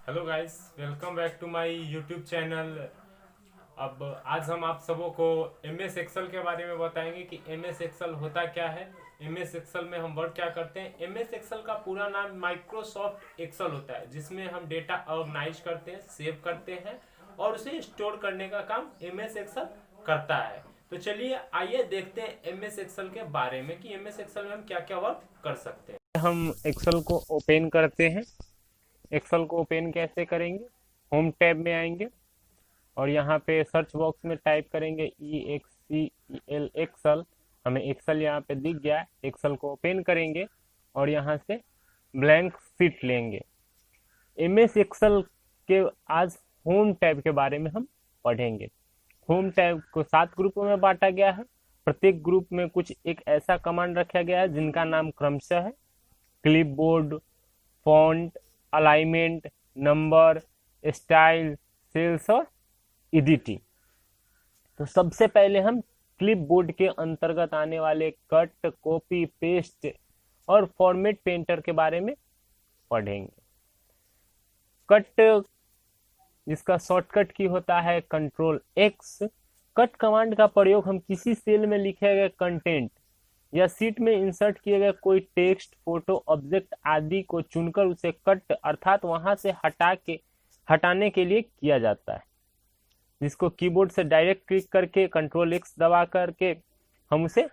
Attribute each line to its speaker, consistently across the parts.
Speaker 1: Hello guys, welcome back to my YouTube channel. अब आज हम आप सबों को एम एस एक्सेल के बारे में बताएंगे कि एम एस एक्सेल होता क्या है। एम एस एक्सेल में हम वर्क क्या करते हैं। एम एस एक्सेल का पूरा नाम माइक्रोसॉफ्ट एक्सेल होता है, जिसमें हम डेटा ऑर्गेनाइज करते हैं, सेव करते हैं और उसे स्टोर करने का काम एम एस एक्सेल करता है। तो चलिए आइए देखते हैं एम एस एक्सेल के बारे में कि एम एस एक्सेल में हम क्या क्या वर्क कर सकते हैं। हम एक्सेल को ओपन करते हैं। एक्सेल को ओपन कैसे करेंगे? होम टैब में आएंगे और यहाँ पे सर्च बॉक्स में टाइप करेंगे EXCEL एक्सेल। हमें एक्सेल यहाँ पे दिख गया। एक्सेल को ओपन करेंगे और यहाँ से ब्लैंक शीट लेंगे। एम एस एक्सेल के आज होम टैब के बारे में हम पढ़ेंगे। होम टैब को 7 ग्रुपों में बांटा गया है। प्रत्येक ग्रुप में कुछ एक ऐसा कमांड रखा गया है जिनका नाम क्रमशः है clipboard, font, alignment, number, style, cells और एडिटिंग। तो सबसे पहले हम क्लिपबोर्ड के अंतर्गत आने वाले कट, कॉपी, पेस्ट और फॉर्मेट पेंटर के बारे में पढ़ेंगे। कट, जिसका शॉर्टकट की होता है Ctrl+X। कट कमांड का प्रयोग हम किसी सेल में लिखे गए कंटेंट या सीट में इंसर्ट किए गए कोई टेक्स्ट, फोटो, ऑब्जेक्ट आदि को चुनकर उसे कट अर्थात वहां से हटाने के लिए किया जाता है, जिसको कीबोर्ड से डायरेक्ट क्लिक करके Ctrl+X दबा करके हम उसे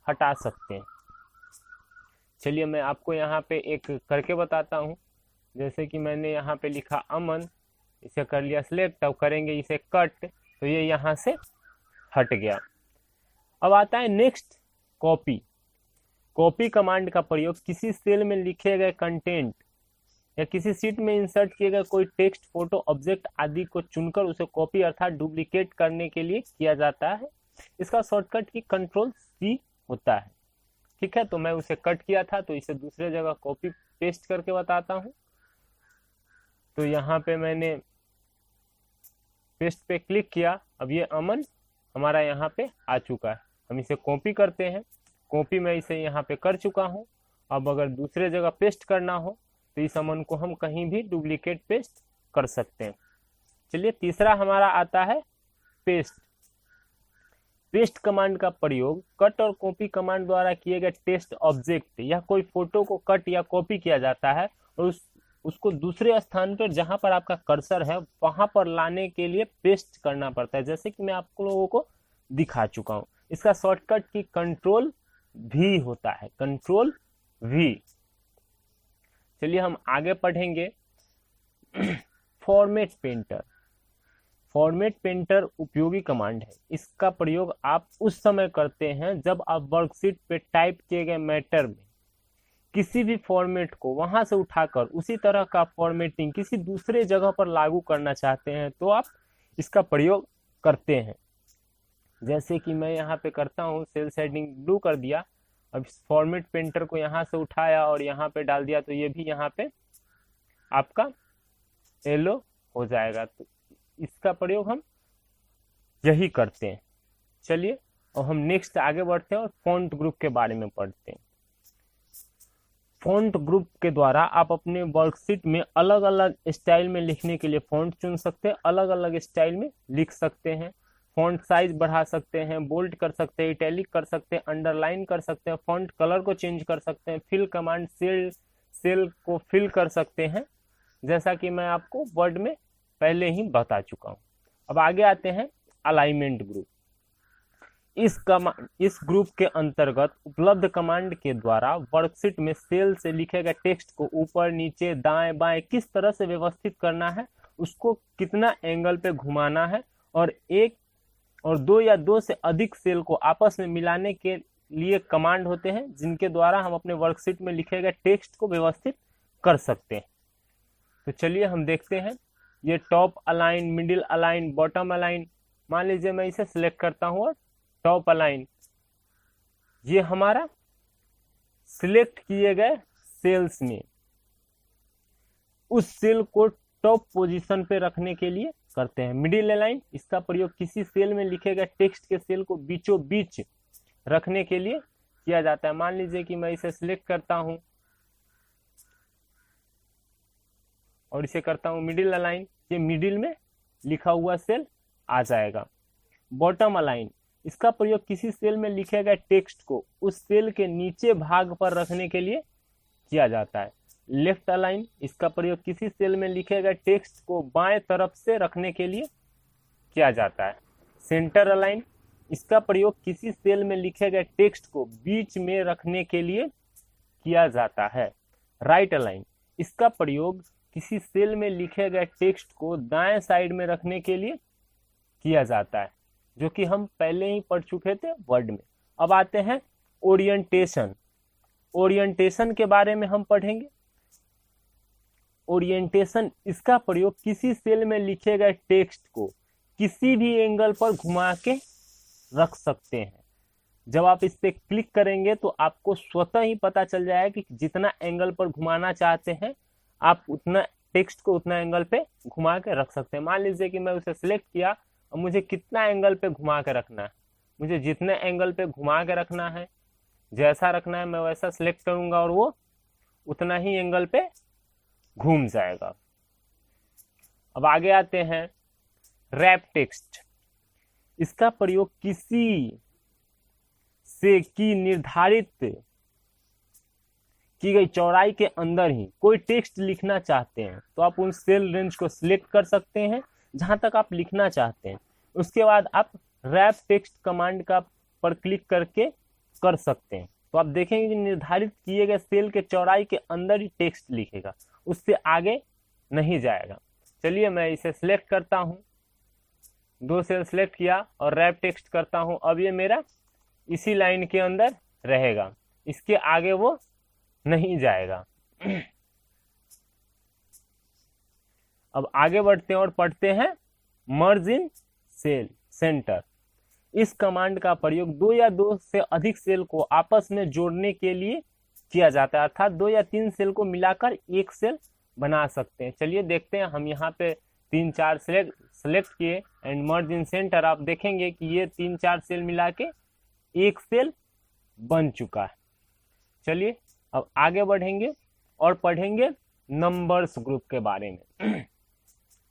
Speaker 1: हटा सकते हैं। चलिए मैं आपको यहाँ पे एक करके बताता हूँ। जैसे कि मैंने यहाँ पे लिखा अमन, इसे कर लिया सिलेक्ट। अब करेंगे इसे कट, तो ये यहाँ से हट गया। अब आता है नेक्स्ट, कॉपी। कॉपी कमांड का प्रयोग किसी सेल में लिखे गए कंटेंट या किसी सीट में इंसर्ट किए गए कोई टेक्स्ट, फोटो, ऑब्जेक्ट आदि को चुनकर उसे कॉपी अर्थात डुप्लीकेट करने के लिए किया जाता है। इसका शॉर्टकट की Ctrl+C होता है। ठीक है, तो मैं उसे कट किया था तो इसे दूसरे जगह कॉपी पेस्ट करके बताता हूँ। तो यहाँ पे मैंने पेस्ट पे क्लिक किया। अब ये अमन हमारा यहाँ पे आ चुका है। हम इसे कॉपी करते हैं। कॉपी मैं इसे यहाँ पे कर चुका हूँ। अब अगर दूसरे जगह पेस्ट करना हो तो इस अमन को हम कहीं भी डुप्लीकेट पेस्ट कर सकते हैं। चलिए तीसरा हमारा आता है पेस्ट। पेस्ट कमांड का प्रयोग कट और कॉपी कमांड द्वारा किए गए टेक्स्ट, ऑब्जेक्ट या कोई फोटो को कट या कॉपी किया जाता है और उसको दूसरे स्थान पर जहां पर आपका कर्सर है वहां पर लाने के लिए पेस्ट करना पड़ता है, जैसे कि मैं आप लोगों को दिखा चुका हूं। इसका शॉर्टकट की Ctrl+V होता है, Ctrl+V। चलिए हम आगे पढ़ेंगे। Format painter. फॉर्मेट पेंटर उपयोगी कमांड है। इसका प्रयोग आप उस समय करते हैं जब आप वर्कशीट पे टाइप किए गए मैटर में किसी भी फॉर्मेट को वहां से उठाकर उसी तरह का फॉर्मेटिंग किसी दूसरे जगह पर लागू करना चाहते हैं, तो आप इसका प्रयोग करते हैं। जैसे कि मैं यहाँ पे करता हूँ, सेल शेडिंग ब्लू कर दिया। अब इस फॉर्मेट पेंटर को यहाँ से उठाया और यहाँ पे डाल दिया, तो ये भी यहाँ पे आपका येलो हो जाएगा। तो इसका प्रयोग हम यही करते हैं। चलिए और हम नेक्स्ट आगे बढ़ते हैं और फॉन्ट ग्रुप के बारे में पढ़ते हैं। फॉन्ट ग्रुप के द्वारा आप अपने वर्कशीट में अलग अलग स्टाइल में लिखने के लिए फॉन्ट चुन सकते हैं, अलग अलग स्टाइल में लिख सकते हैं। फॉन्ट साइज बढ़ा सकते हैं, बोल्ड कर सकते हैं, इटैलिक कर सकते हैं, अंडरलाइन कर सकते हैं, फॉन्ट कलर को चेंज कर सकते हैं, फिल कमांड सेल को फिल कर सकते हैं, जैसा कि मैं आपको वर्ड में पहले ही बता चुका हूं। अब आगे आते हैं अलाइनमेंट ग्रुप। इस ग्रुप के अंतर्गत उपलब्ध कमांड के द्वारा वर्कशीट में सेल से लिखे गए टेक्स्ट को ऊपर, नीचे, दाएं बाएं किस तरह से व्यवस्थित करना है, उसको कितना एंगल पे घुमाना है और एक और दो या दो से अधिक सेल को आपस में मिलाने के लिए कमांड होते हैं, जिनके द्वारा हम अपने वर्कशीट में लिखे गए टेक्स्ट को व्यवस्थित कर सकते हैं। तो चलिए हम देखते हैं। ये top align, middle align, bottom align. मान लीजिए मैं इसे सिलेक्ट करता हूं और टॉप अलाइन, ये हमारा सिलेक्ट किए गए सेल्स में उस सेल को टॉप पोजीशन पे रखने के लिए करते हैं। मिडिल अलाइन, इसका प्रयोग किसी सेल में लिखे गए टेक्स्ट के सेल को बीचों बीच रखने के लिए किया जाता है। मान लीजिए कि मैं इसे सिलेक्ट करता हूं और इसे करता हूँ मिडिल अलाइन, ये मिडिल में लिखा हुआ सेल आ जाएगा। बॉटम अलाइन, इसका प्रयोग किसी सेल में लिखे गए टेक्स्ट को उस सेल के नीचे भाग पर रखने के लिए किया जाता है। लेफ्ट अलाइन, इसका प्रयोग किसी सेल में लिखे गए टेक्स्ट को बाएं तरफ से रखने के लिए किया जाता है। सेंटर अलाइन, इसका प्रयोग किसी सेल में लिखे गए टेक्स्ट को बीच में रखने के लिए किया जाता है। राइट अलाइन, इसका प्रयोग किसी सेल में लिखे गए टेक्स्ट को दाएं साइड में रखने के लिए किया जाता है, जो कि हम पहले ही पढ़ चुके थे वर्ड में। अब आते हैं ओरिएंटेशन। ओरिएंटेशन के बारे में हम पढ़ेंगे। ओरिएंटेशन, इसका प्रयोग किसी सेल में लिखे गए टेक्स्ट को किसी भी एंगल पर घुमा के रख सकते हैं। जब आप इस पे क्लिक करेंगे तो आपको स्वतः ही पता चल जाएगा कि जितना एंगल पर घुमाना चाहते हैं आप उतना टेक्स्ट को उतना एंगल पे घुमा के रख सकते हैं। मान लीजिए कि मैं उसे सिलेक्ट किया और मुझे कितना एंगल पे घुमा के रखना है, मुझे जितने एंगल पे घुमा के रखना है, जैसा रखना है मैं वैसा सिलेक्ट करूंगा और वो उतना ही एंगल पे घूम जाएगा। अब आगे आते हैं रैप टेक्स्ट। इसका प्रयोग किसी से की निर्धारित की गई चौड़ाई के अंदर ही कोई टेक्स्ट लिखना चाहते हैं तो आप उन सेल रेंज को सिलेक्ट कर सकते हैं जहां तक आप लिखना चाहते हैं। उसके बाद आप रैप टेक्स्ट कमांड का पर क्लिक करके कर सकते हैं। तो आप देखेंगे कि निर्धारित किए गए सेल के चौड़ाई के अंदर ही टेक्स्ट लिखेगा, उससे आगे नहीं जाएगा। चलिए मैं इसे सिलेक्ट करता हूं, 2 सेल सिलेक्ट किया और रैप टेक्स्ट करता हूं। अब ये मेरा इसी लाइन के अंदर रहेगा, इसके आगे वो नहीं जाएगा। अब आगे बढ़ते हैं और पढ़ते हैं मर्ज इन सेल सेंटर। इस कमांड का प्रयोग 2 या 2 से अधिक सेल को आपस में जोड़ने के लिए किया जाता है, अर्थात 2 या 3 सेल को मिलाकर एक सेल बना सकते हैं। चलिए देखते हैं, हम यहाँ पे 3-4 सेलेक्ट किए एंड मर्ज इन सेंटर। आप देखेंगे कि ये 3-4 सेल मिला के एक सेल बन चुका है। चलिए अब आगे बढ़ेंगे और पढ़ेंगे नंबर्स ग्रुप के बारे में।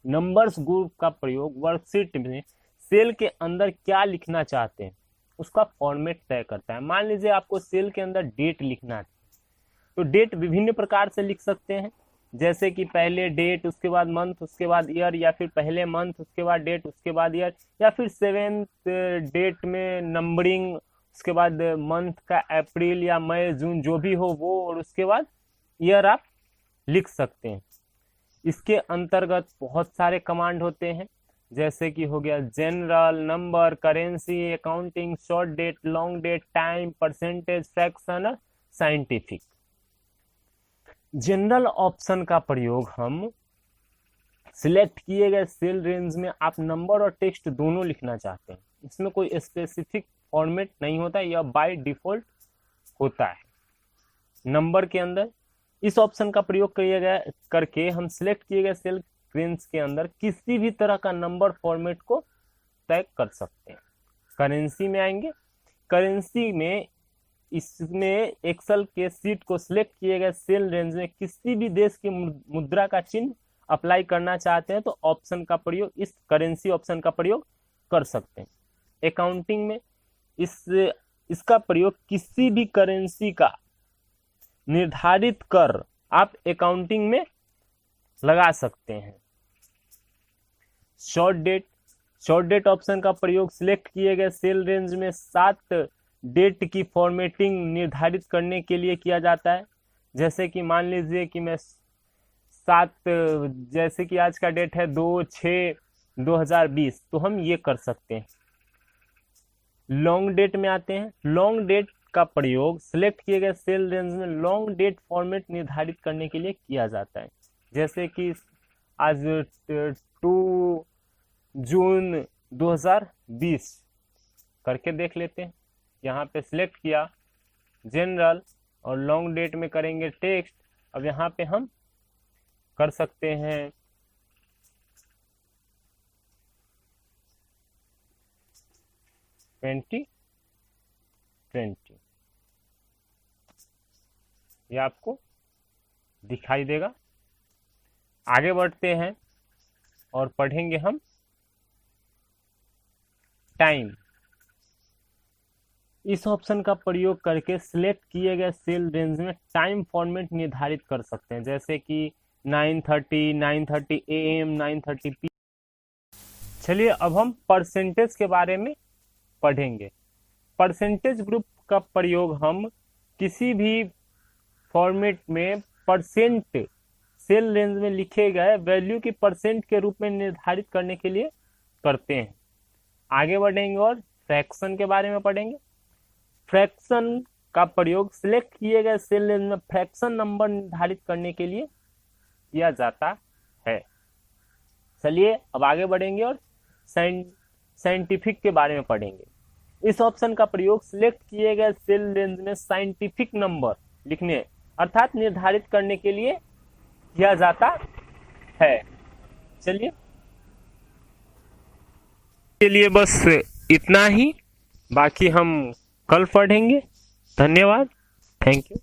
Speaker 1: नंबर्स ग्रुप का प्रयोग वर्कशीट में सेल के अंदर क्या लिखना चाहते हैं उसका फॉर्मेट तय करता है। मान लीजिए आपको सेल के अंदर डेट लिखना है, तो डेट विभिन्न प्रकार से लिख सकते हैं, जैसे कि पहले डेट, उसके बाद मंथ, उसके बाद ईयर, या फिर पहले मंथ उसके बाद डेट उसके बाद ईयर, या फिर 7th डेट में नंबरिंग, उसके बाद मंथ का अप्रैल या मई जून जो भी हो वो, और उसके बाद ईयर आप लिख सकते हैं। इसके अंतर्गत बहुत सारे कमांड होते हैं, जैसे कि हो गया general, number, currency, accounting, short date, long date, time, percentage, fraction और साइंटिफिक। जनरल ऑप्शन का प्रयोग हम सिलेक्ट किए गए सेल रेंज में आप नंबर और टेक्स्ट दोनों लिखना चाहते हैं, इसमें कोई स्पेसिफिक फॉर्मेट नहीं होता, यह बाय डिफॉल्ट होता है। नंबर के अंदर इस ऑप्शन का प्रयोग किया गया करके हम सिलेक्ट किए गए सेल रेंज के अंदर किसी भी तरह का नंबर फॉर्मेट को तय कर सकते हैं। करेंसी में आएंगे, करेंसी में इसमें एक्सेल के सीट को सिलेक्ट किए गए सेल रेंज में किसी भी देश की मुद्रा का चिन्ह अप्लाई करना चाहते हैं तो ऑप्शन का प्रयोग, इस करेंसी ऑप्शन का प्रयोग कर सकते हैं। अकाउंटिंग में इसका प्रयोग किसी भी करेंसी का निर्धारित कर आप अकाउंटिंग में लगा सकते हैं। शॉर्ट डेट ऑप्शन का प्रयोग सिलेक्ट किए गए सेल रेंज में 7 डेट की फॉर्मेटिंग निर्धारित करने के लिए किया जाता है। जैसे कि मान लीजिए कि मैं 7, जैसे कि आज का डेट है 2/6/2020, तो हम ये कर सकते हैं। लॉन्ग डेट में आते हैं, लॉन्ग डेट का प्रयोग सिलेक्ट किए गए सेल रेंज में लॉन्ग डेट फॉर्मेट निर्धारित करने के लिए किया जाता है। जैसे कि आज 2 जून 2020 करके देख लेते हैं। यहाँ पे सिलेक्ट किया जनरल और लॉन्ग डेट में करेंगे टेक्स्ट। अब यहाँ पे हम कर सकते हैं 2020, ये आपको दिखाई देगा। आगे बढ़ते हैं और पढ़ेंगे हम टाइम। इस ऑप्शन का प्रयोग करके सिलेक्ट किए गए सेल रेंज में टाइम फॉर्मेट निर्धारित कर सकते हैं, जैसे कि 9:30, 9:30 AM, 9:30 PM। चलिए अब हम परसेंटेज के बारे में पढ़ेंगे। परसेंटेज ग्रुप का प्रयोग हम किसी भी फॉर्मेट में परसेंट सेल रेंज में लिखे गए वैल्यू की परसेंट के रूप में निर्धारित करने के लिए करते हैं। आगे बढ़ेंगे और फ्रैक्शन के बारे में पढ़ेंगे। फ्रैक्शन का प्रयोग सिलेक्ट किए गए सेल रेंज में फ्रैक्शन नंबर निर्धारित करने के लिए किया जाता है। चलिए अब आगे बढ़ेंगे और साइंटिफिक के बारे में पढ़ेंगे। इस ऑप्शन का प्रयोग सिलेक्ट किए गए सेल रेंज में साइंटिफिक नंबर लिखने अर्थात निर्धारित करने के लिए किया जाता है। चलिए के लिए बस इतना ही, बाकी हम कल पढ़ेंगे। धन्यवाद, थैंक यू।